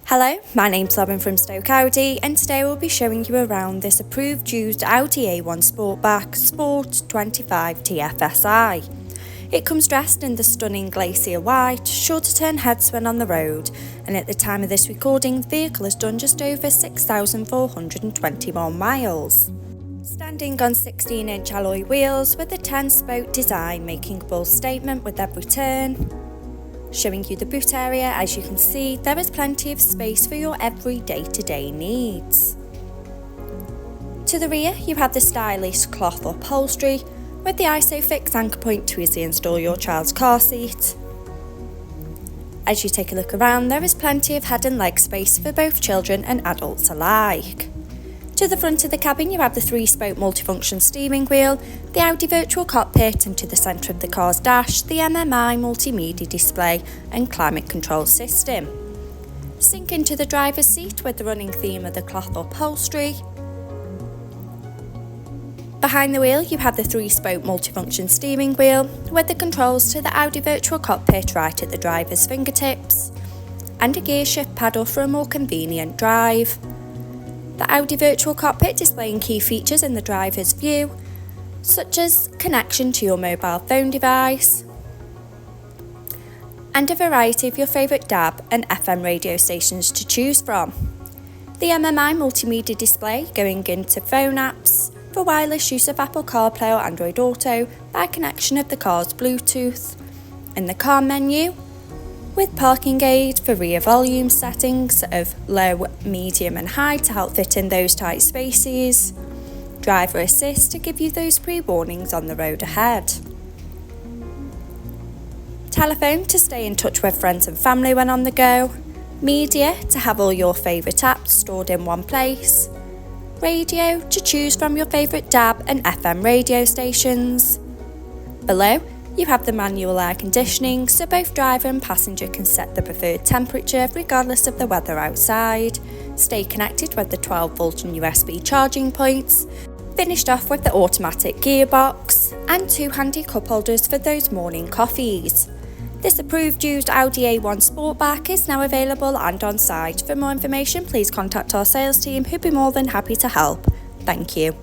Hello, my name's Robin from Stoke Audi, and today we'll be showing you around this approved used Audi A1 Sportback Sport 25 TFSI. It comes dressed in the stunning glacier white, sure to turn heads when on the road, and at the time of this recording the vehicle has done just over 6,421 miles. Standing on 16-inch alloy wheels with a 10-spoke design making a bold statement with every turn. Showing you the boot area, as you can see, there is plenty of space for your every day-to-day needs. To the rear, you have the stylish cloth upholstery with the ISOFIX anchor point to easily install your child's car seat. As you take a look around, there is plenty of head and leg space for both children and adults alike. To the front of the cabin, you have the 3-spoke multifunction steering wheel, the Audi virtual cockpit, and to the centre of the car's dash, the MMI multimedia display and climate control system. Sink into the driver's seat with the running theme of the cloth upholstery. Behind the wheel, you have the 3-spoke multifunction steering wheel with the controls to the Audi virtual cockpit right at the driver's fingertips, and a gear shift paddle for a more convenient drive. The Audi virtual cockpit displaying key features in the driver's view, such as connection to your mobile phone device, and a variety of your favourite DAB and FM radio stations to choose from. The MMI multimedia display going into phone apps for wireless use of Apple CarPlay or Android Auto by connection of the car's Bluetooth. In the car menu, with parking aid for rear volume settings of low, medium and high to help fit in those tight spaces. Driver assist to give you those pre-warnings on the road ahead. Telephone to stay in touch with friends and family when on the go. Media to have all your favourite apps stored in one place. Radio to choose from your favourite DAB and FM radio stations. Below, you have the manual air conditioning, so both driver and passenger can set the preferred temperature regardless of the weather outside. Stay connected with the 12-volt and USB charging points. Finished off with the automatic gearbox and 2 handy cup holders for those morning coffees. This approved used Audi A1 Sportback is now available and on site. For more information, please contact our sales team who'd be more than happy to help. Thank you.